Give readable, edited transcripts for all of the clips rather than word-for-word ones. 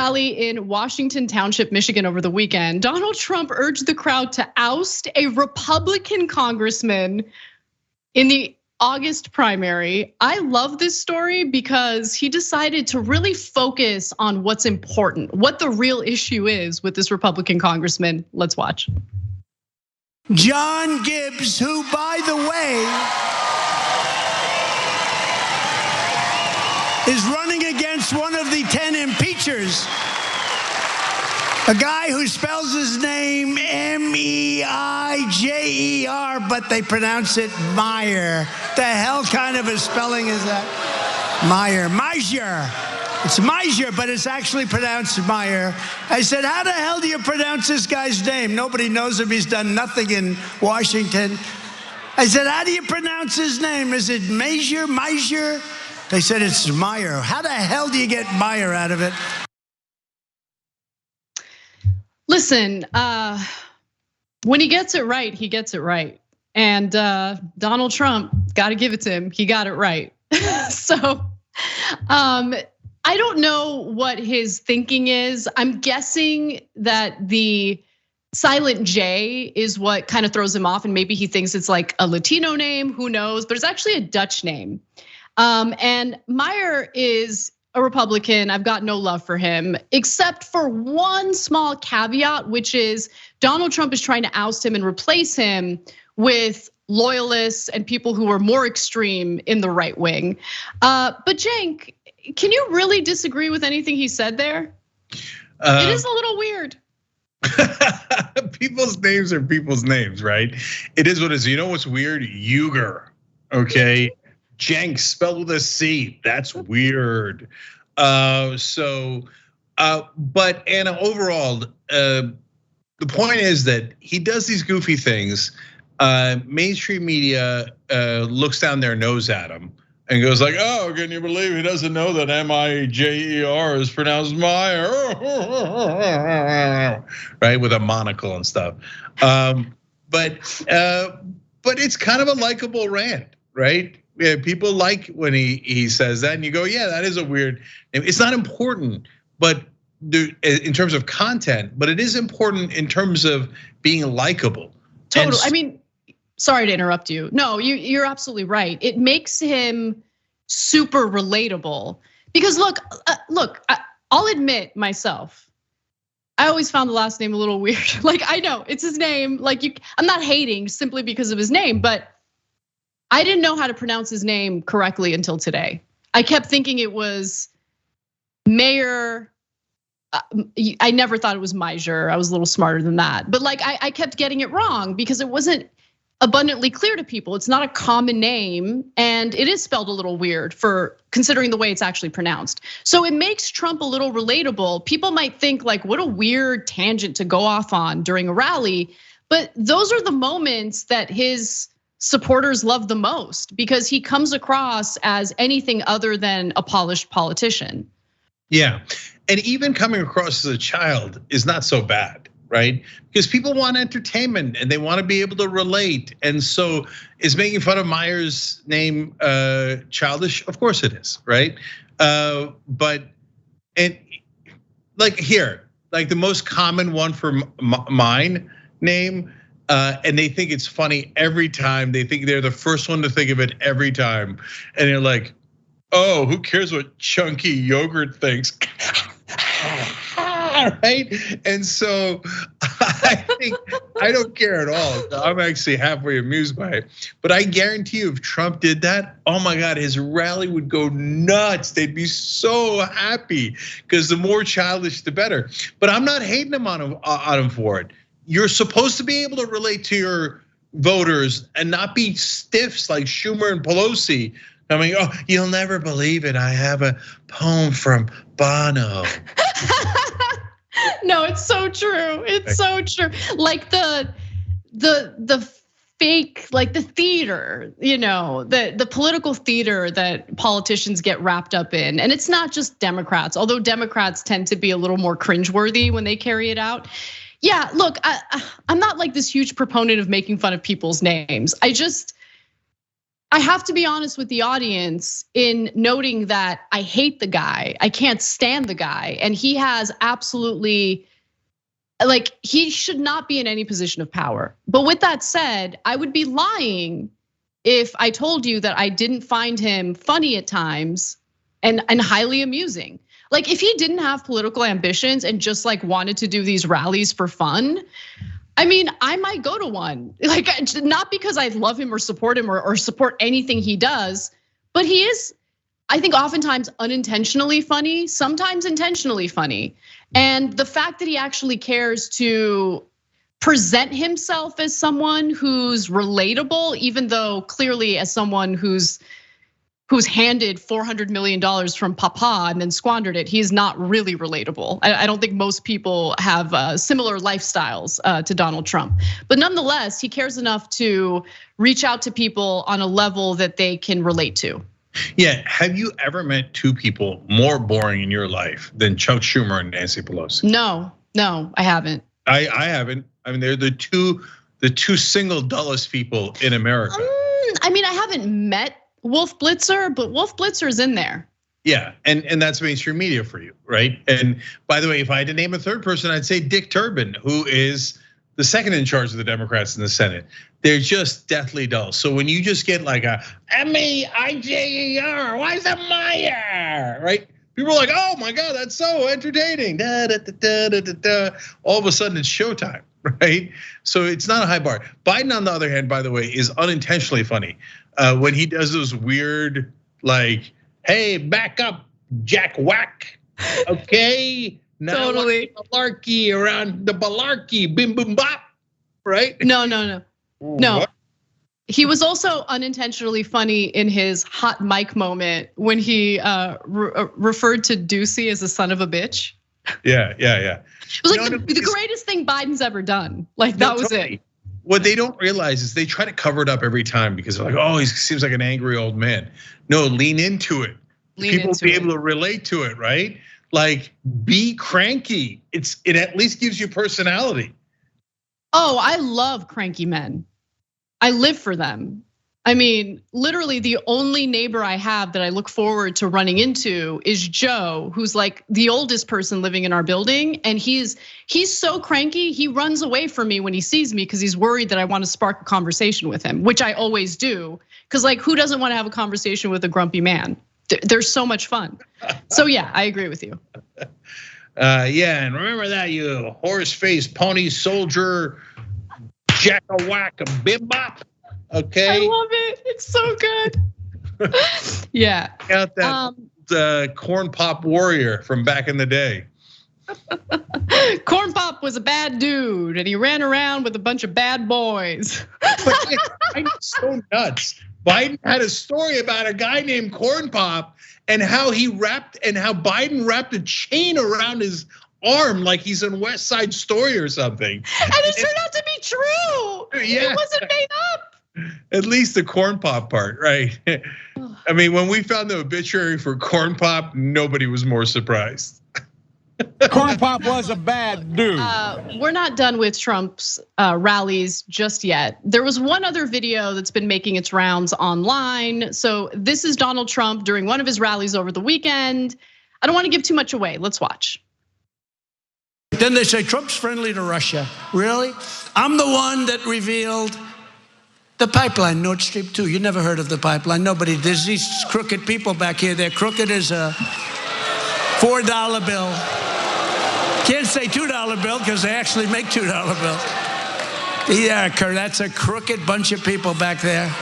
rally in Washington Township, Michigan over the weekend, Donald Trump urged the crowd to oust a Republican congressman in the August primary. I love this story because he decided to really focus on what's important, what the real issue is with this Republican congressman. Let's watch. John Gibbs, who, by the way, is running against one of the 10 impeachers, a guy who spells his name M-E-I-J-E-R, but they pronounce it Meyer. The hell kind of a spelling is that? Meyer. It's Meyer, but it's actually pronounced Meyer. I said, how the hell do you pronounce this guy's name? Nobody knows him. He's done nothing in Washington. I said, how do you pronounce his name? Is it Meyer? They said it's Meyer. How the hell do you get Meyer out of it? Listen, when he gets it right, he gets it right. And Donald Trump, got to give it to him. He got it right. So I don't know what his thinking is. I'm guessing that the silent J is what kind of throws him off. And maybe he thinks it's like a Latino name, who knows? But it's actually a Dutch name. And Meyer is a Republican. I've got no love for him, except for one small caveat, which is Donald Trump is trying to oust him and replace him with loyalists and people who are more extreme in the right wing. But Cenk, can you really disagree with anything he said there? It is a little weird. People's names are people's names, right? It is what it is. You know what's weird? Uygur, okay? Cenk spelled with a C. That's weird. But Anna, overall, the point is that he does these goofy things. Mainstream media looks down their nose at him and goes like, "Oh, can you believe he doesn't know that M-I-J-E-R is pronounced Meyer?" Right, with a monocle and stuff. But it's kind of a likable rant, right? Yeah, people like when he says that, and you go, yeah, that is a weird. It's not important, but in terms of content, but it is important in terms of being likable. Totally. I mean, sorry to interrupt you. No, you're absolutely right. It makes him super relatable because look, I'll admit myself, I always found the last name a little weird. Like I know it's his name. Like I'm not hating simply because of his name, but I didn't know how to pronounce his name correctly until today. I kept thinking it was Mayor. I never thought it was Meyer. I was a little smarter than that. But like I kept getting it wrong because it wasn't abundantly clear to people. It's not a common name and it is spelled a little weird for considering the way it's actually pronounced. So it makes Trump a little relatable. People might think like what a weird tangent to go off on during a rally, but those are the moments that his supporters love the most because he comes across as anything other than a polished politician. Yeah, and even coming across as a child is not so bad, right? Because people want entertainment and they want to be able to relate. And so is making fun of Meyer's name childish? Of course it is, right? But like here, like the most common one for mine name, and they think it's funny every time. They think they're the first one to think of it every time. And they're like, oh, who cares what chunky yogurt thinks? Right? And so I think I don't care at all. I'm actually halfway amused by it. But I guarantee you, if Trump did that, oh my God, his rally would go nuts. They'd be so happy because the more childish, the better. But I'm not hating him on him for it. You're supposed to be able to relate to your voters and not be stiffs like Schumer and Pelosi. I mean, oh, you'll never believe it. I have a poem from Bono. No, it's so true. It's so true. Like the fake, like the theater, the political theater that politicians get wrapped up in. And it's not just Democrats, although Democrats tend to be a little more cringeworthy when they carry it out. Yeah, look, I'm not like this huge proponent of making fun of people's names. I have to be honest with the audience in noting that I hate the guy. I can't stand the guy. And he has absolutely, like, he should not be in any position of power. But with that said, I would be lying if I told you that I didn't find him funny at times and highly amusing. Like, if he didn't have political ambitions and just like wanted to do these rallies for fun, I mean, I might go to one, like, not because I love him or support him or support anything he does, but he is, I think, oftentimes unintentionally funny, sometimes intentionally funny. And the fact that he actually cares to present himself as someone who's relatable, even though clearly as someone who's handed $400 million from Papa and then squandered it, he's not really relatable. I don't think most people have similar lifestyles to Donald Trump. But nonetheless, he cares enough to reach out to people on a level that they can relate to. Yeah, have you ever met two people more boring in your life than Chuck Schumer and Nancy Pelosi? No, I haven't. I haven't. I mean, they're the two single dullest people in America. I mean, I haven't met Wolf Blitzer, but Wolf Blitzer is in there. Yeah, and that's mainstream media for you, right? And by the way, if I had to name a third person, I'd say Dick Durbin, who is the second in charge of the Democrats in the Senate. They're just deathly dull. So when you just get like a M-E-I-J-E-R, why is that Meyer, right? People are like, oh my God, that's so entertaining. Da, da, da, da, da, da. All of a sudden it's showtime, right? So it's not a high bar. Biden, on the other hand, by the way, is unintentionally funny. When he does those weird, like, hey, back up, Jack Whack, okay? Now Totally. Malarkey around the balarkey, bim bim bop, right? No. What? He was also unintentionally funny in his hot mic moment when he referred to Ducey as a son of a bitch. Yeah. It was like the greatest thing Biden's ever done. Like that was it. What they don't realize is they try to cover it up every time because they're like, oh, he seems like an angry old man. No, lean into it. People will be able to relate to it, right? Like, be cranky. It at least gives you personality. Oh, I love cranky men. I live for them. I mean, literally the only neighbor I have that I look forward to running into is Joe, who's like the oldest person living in our building. And he's so cranky, he runs away from me when he sees me because he's worried that I want to spark a conversation with him, which I always do. Because like, who doesn't want to have a conversation with a grumpy man? They're so much fun. So yeah, I agree with you. Yeah, and remember that, you horse-faced pony soldier, jack-a-whack, a bim-bop. Okay. I love it. It's so good. Yeah. Got that corn pop warrior from back in the day. Corn Pop was a bad dude and he ran around with a bunch of bad boys. But it's so nuts. Biden had a story about a guy named Corn Pop and how Biden wrapped a chain around his arm like he's in West Side Story or something. And it turned out to be true. Yeah. It wasn't made up. At least the Corn Pop part, right? I mean, when we found the obituary for Corn Pop, nobody was more surprised. Corn Pop was a bad dude. We're not done with Trump's rallies just yet. There was one other video that's been making its rounds online. So this is Donald Trump during one of his rallies over the weekend. I don't want to give too much away. Let's watch. Then they say Trump's friendly to Russia. Really? I'm the one that revealed the pipeline, Nord Stream 2. You never heard of the pipeline. Nobody. There's these crooked people back here. They're crooked as a $4 bill. Can't say $2 bill because they actually make $2 bills. Yeah, that's a crooked bunch of people back there.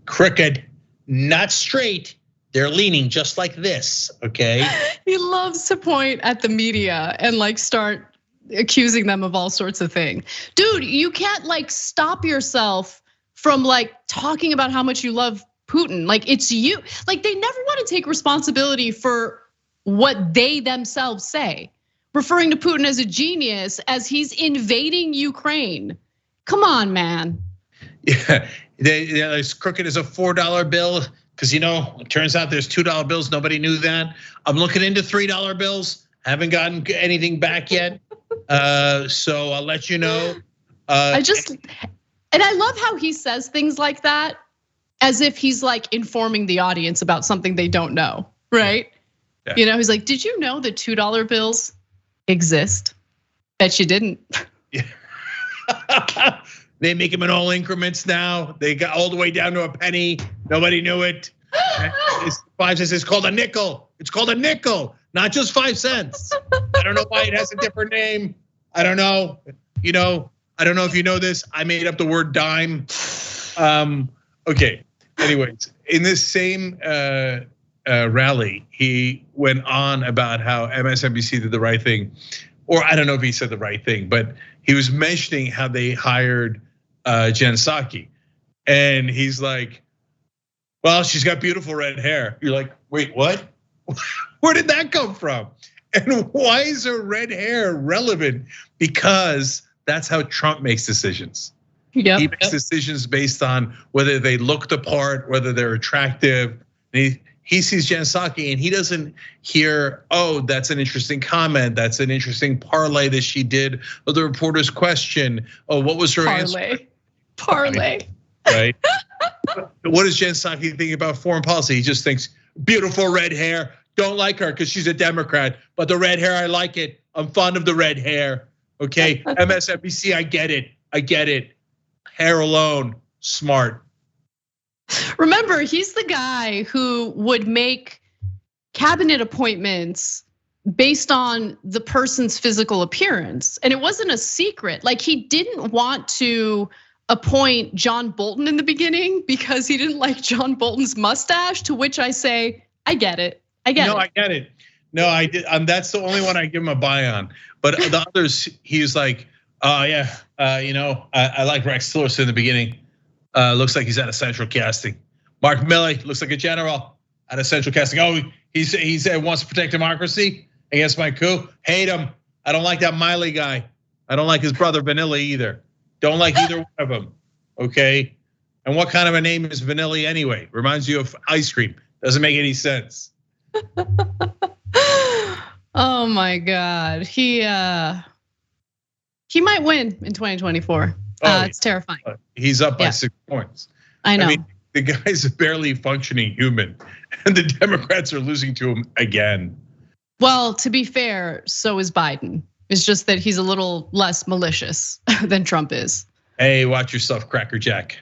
Crooked, not straight. They're leaning just like this, okay? He loves to point at the media and like start accusing them of all sorts of things. Dude, you can't like stop yourself from like talking about how much you love Putin. Like it's you. Like they never want to take responsibility for what they themselves say, referring to Putin as a genius as he's invading Ukraine. Come on, man. Yeah, they're as crooked as a $4 bill. Because it turns out there's $2 bills. Nobody knew that. I'm looking into $3 bills. Haven't gotten anything back yet. So I'll let you know. And I love how he says things like that as if he's like informing the audience about something they don't know, right? Yeah. You know, he's like, did you know that $2 bills exist? Bet you didn't. Yeah. They make them in all increments now. They got all the way down to a penny. Nobody knew it. It's 5 cents. It's called a nickel. It's called a nickel, not just 5 cents. I don't know why it has a different name. I don't know. You know, I don't know if you know this. I made up the word dime. Okay. Anyways, in this same rally, he went on about how MSNBC did the right thing, or I don't know if he said the right thing, but he was mentioning how they hired Jen Psaki, and he's like, "Well, she's got beautiful red hair." You're like, "Wait, what? Where did that come from? And why is her red hair relevant?" Because that's how Trump makes decisions. Yep. He makes decisions based on whether they look the part, whether they're attractive. He sees Jen Psaki and he doesn't hear, "Oh, that's an interesting comment. That's an interesting parlay that she did of the reporter's question. Oh, what was her answer?" Parlay. Right? What does Jen Psaki think about foreign policy? He just thinks, beautiful red hair. Don't like her because she's a Democrat, but the red hair, I like it. I'm fond of the red hair. Okay, MSNBC, I get it. I get it. Hair alone, smart. Remember, he's the guy who would make cabinet appointments based on the person's physical appearance. And it wasn't a secret. Like, he didn't want to appoint John Bolton in the beginning because he didn't like John Bolton's mustache, to which I say, I get it. I get it. No, I get it. No, I did. That's the only one I give him a buy on. But the others, he's like, yeah, I like Rex Tillerson in the beginning. Looks like he's out of central casting. Mark Milley looks like a general out of central casting. Oh, he said wants to protect democracy against my coup. Hate him. I don't like that Miley guy. I don't like his brother Vanilla either. Don't like either one of them. Okay. And what kind of a name is Vanilla anyway? Reminds you of ice cream. Doesn't make any sense. Oh my God. He might win in 2024. It's terrifying. He's up by 6 points. I know. I mean, the guy's a barely functioning human, and the Democrats are losing to him again. Well, to be fair, so is Biden. It's just that he's a little less malicious than Trump is. Hey, watch yourself, Cracker Jack.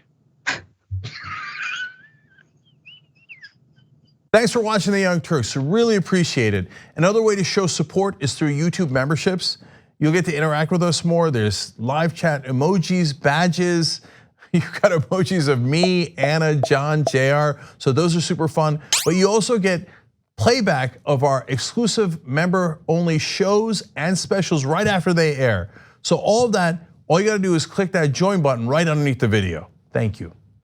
Thanks for watching the Young Turks. We really appreciate it. Another way to show support is through YouTube memberships. You'll get to interact with us more. There's live chat emojis, badges. You've got emojis of me, Anna, John, JR. So those are super fun. But you also get playback of our exclusive member-only shows and specials right after they air. So all of that, all you gotta do is click that join button right underneath the video. Thank you.